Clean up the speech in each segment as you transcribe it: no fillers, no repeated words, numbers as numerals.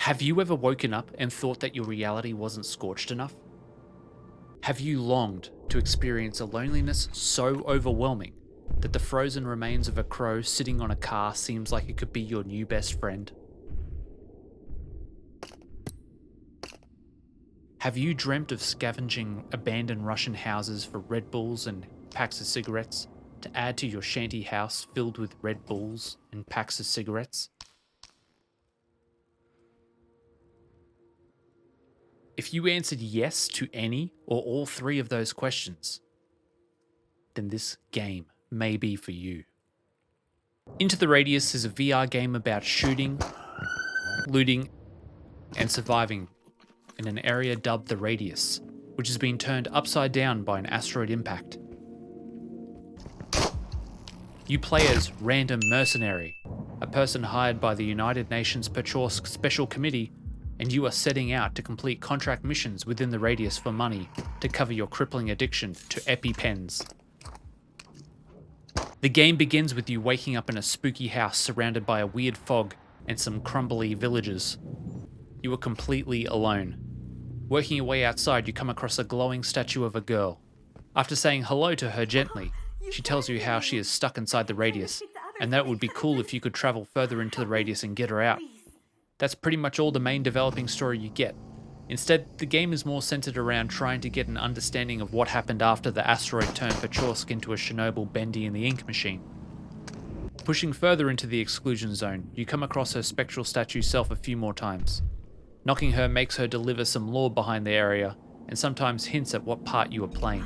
Have you ever woken up and thought that your reality wasn't scorched enough? Have you longed to experience a loneliness so overwhelming that the frozen remains of a crow sitting on a car seems like it could be your new best friend? Have you dreamt of scavenging abandoned Russian houses for Red Bulls and packs of cigarettes to add to your shanty house filled with Red Bulls and packs of cigarettes? If you answered yes to any or all three of those questions, then this game may be for you. Into the Radius is a VR game about shooting, looting, and surviving in an area dubbed the Radius, which has been turned upside down by an asteroid impact. You play as Random Mercenary, a person hired by the United Nations Patriosk Special Committee, and you are setting out to complete contract missions within the Radius for money to cover your crippling addiction to EpiPens. The game begins with you waking up in a spooky house surrounded by a weird fog and some crumbly villagers. You are completely alone. Working your way outside, you come across a glowing statue of a girl. After saying hello to her gently, she tells you how she is stuck inside the Radius, and that it would be cool if you could travel further into the Radius and get her out. That's pretty much all the main developing story you get. Instead, the game is more centered around trying to get an understanding of what happened after the asteroid turned Patriosk into a Chernobyl Bendy in the ink machine. Pushing further into the exclusion zone, you come across her spectral statue self a few more times. Knocking her makes her deliver some lore behind the area, and sometimes hints at what part you are playing.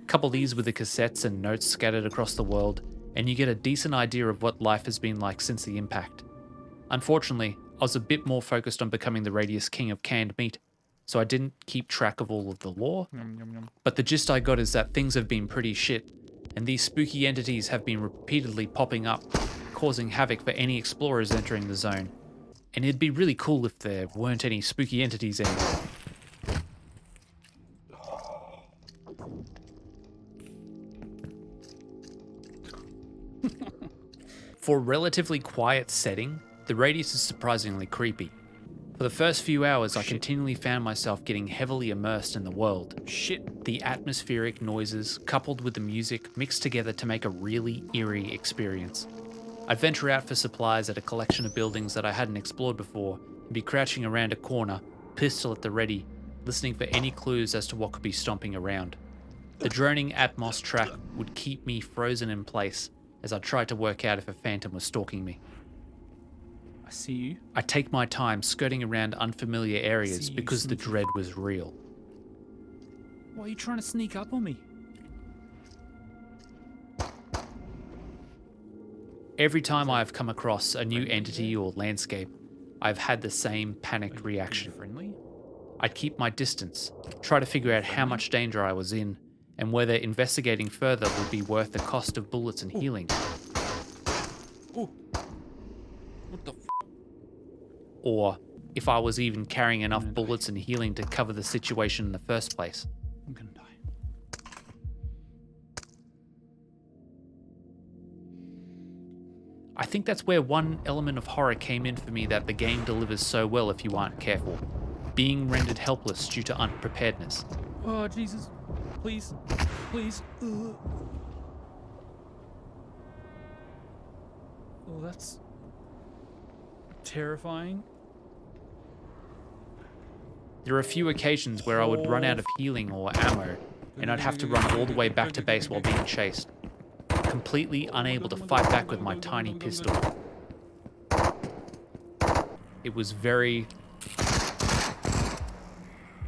Couple these with the cassettes and notes scattered across the world, and you get a decent idea of what life has been like since the impact. Unfortunately, I was a bit more focused on becoming the Radius King of canned meat, so I didn't keep track of all of the lore, but the gist I got is that things have been pretty shit, and these spooky entities have been repeatedly popping up, causing havoc for any explorers entering the zone, and it'd be really cool if there weren't any spooky entities anymore. For a relatively quiet setting, the Radius is surprisingly creepy. For the first few hours, I continually found myself getting heavily immersed in the world. The atmospheric noises, coupled with the music, mixed together to make a really eerie experience. I'd venture out for supplies at a collection of buildings that I hadn't explored before, and be crouching around a corner, pistol at the ready, listening for any clues as to what could be stomping around. The droning Atmos track would keep me frozen in place as I tried to work out if a phantom was stalking me. I see you. I take my time skirting around unfamiliar areas because the dread was real. Why are you trying to sneak up on me? Every time I have come across a new entity or landscape, I've had the same panicked reaction. Friendly? I'd keep my distance, try to figure out how much danger I was in, and whether investigating further would be worth the cost of bullets and healing. Ooh. What the Or if I was even carrying enough bullets and healing to cover the situation in the first place. I'm gonna die. I think that's where one element of horror came in for me that the game delivers so well if you aren't careful. Being rendered helpless due to unpreparedness. Oh, Jesus. Please. Please. Oh, that's terrifying. There are a few occasions where I would run out of healing or ammo, and I'd have to run all the way back to base while being chased, completely unable to fight back with my tiny pistol. It was very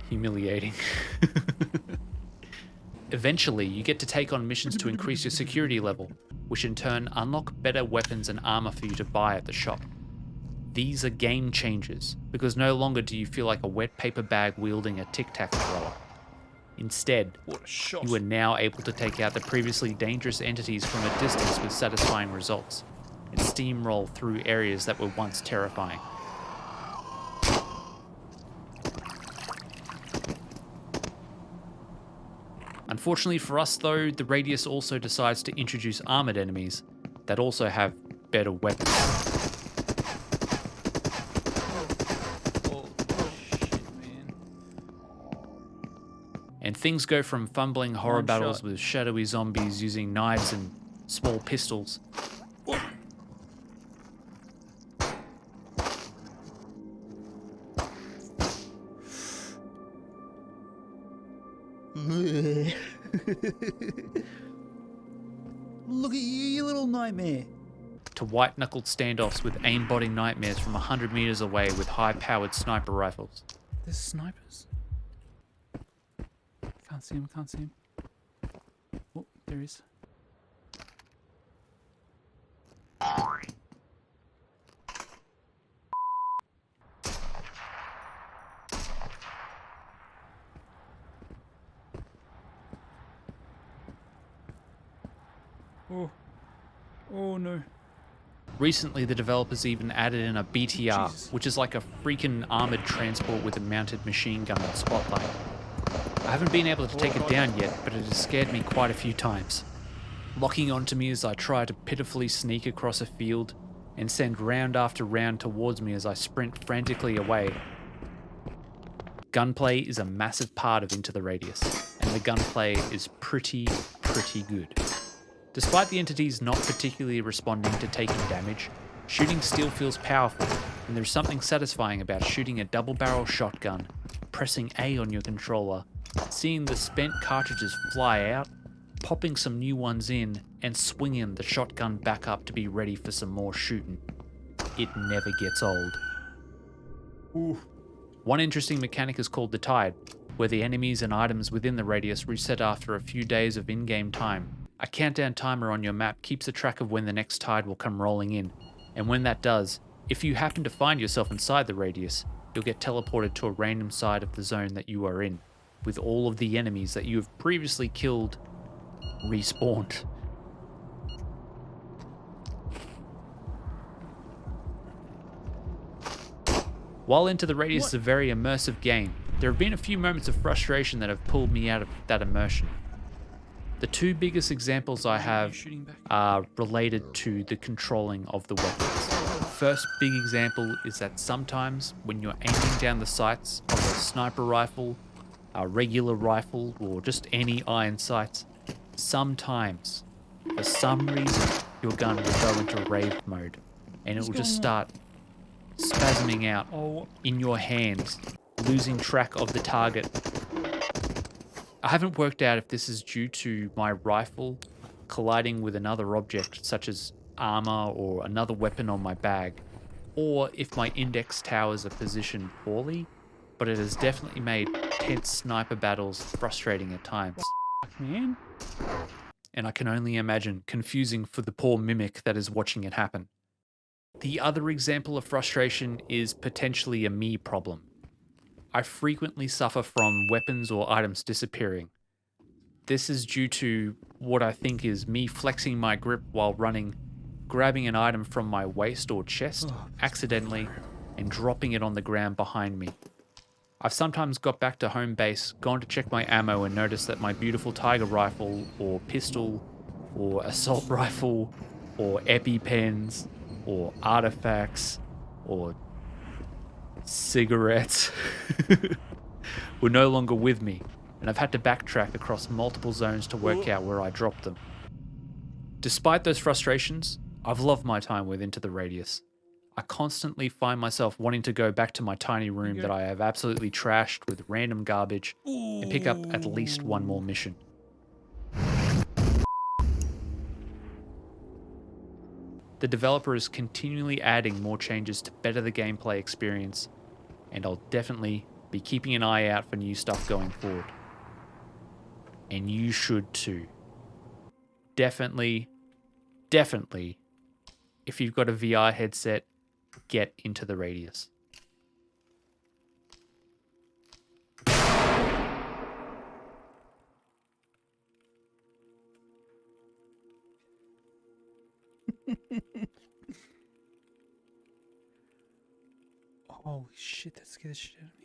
humiliating. Eventually, you get to take on missions to increase your security level, which in turn unlock better weapons and armor for you to buy at the shop. These are game changers, because no longer do you feel like a wet paper bag wielding a tic-tac thrower. Instead, you are now able to take out the previously dangerous entities from a distance with satisfying results, and steamroll through areas that were once terrifying. Unfortunately for us though, the Radius also decides to introduce armored enemies that also have better weapons. and things go from fumbling horror One battles shot. with shadowy zombies using knives and small pistols. Look at you little nightmare. To white-knuckled standoffs with aimbotting nightmares from 100 meters away with high-powered sniper rifles. There's snipers. Can't see him, can't see him. Oh, there he is. Oh. Oh no. Recently, the developers even added in a BTR, Jesus. which is like a freaking armored transport with a mounted machine gun and spotlight. I haven't been able to take it down yet, but it has scared me quite a few times. Locking onto me as I try to pitifully sneak across a field and send round after round towards me as I sprint frantically away. Gunplay is a massive part of Into the Radius, and the gunplay is pretty good. Despite the entities not particularly responding to taking damage, shooting still feels powerful, and there's something satisfying about shooting a double-barrel shotgun, pressing A on your controller, seeing the spent cartridges fly out, popping some new ones in, and swinging the shotgun back up to be ready for some more shooting. It never gets old. Ooh. One interesting mechanic is called the Tide, where the enemies and items within the radius reset after a few days of in-game time. A countdown timer on your map keeps a track of when the next tide will come rolling in, and when that does, if you happen to find yourself inside the radius, you'll get teleported to a random side of the zone that you are in, with all of the enemies that you have previously killed respawned. While Into the Radius is a very immersive game, there have been a few moments of frustration that have pulled me out of that immersion. The two biggest examples I have are related to the controlling of the weapons. First big example is that sometimes when you're aiming down the sights of a sniper rifle, a regular rifle, or just any iron sights, sometimes, for some reason, your gun will go into rave mode, and it will just start spasming out in your hands, losing track of the target. I haven't worked out if this is due to my rifle colliding with another object, such as armor or another weapon on my bag, or if my index towers are positioned poorly, but it has definitely made tense sniper battles frustrating at times. Man. And I can only imagine confusing for the poor mimic that is watching it happen. The other example of frustration is potentially a me problem. I frequently suffer from weapons or items disappearing. This is due to what I think is me flexing my grip while running, grabbing an item from my waist or chest accidentally, and dropping it on the ground behind me. I've sometimes got back to home base, gone to check my ammo and noticed that my beautiful tiger rifle or pistol or assault rifle or EpiPens or artifacts or cigarettes were no longer with me, and I've had to backtrack across multiple zones to work out where I dropped them. Despite those frustrations, I've loved my time with Into the Radius. I constantly find myself wanting to go back to my tiny room that I have absolutely trashed with random garbage and pick up at least one more mission. The developer is continually adding more changes to better the gameplay experience, and I'll definitely be keeping an eye out for new stuff going forward. And you should too. Definitely, if you've got a VR headset, get Into the Radius. Holy shit, that scared the shit out of me.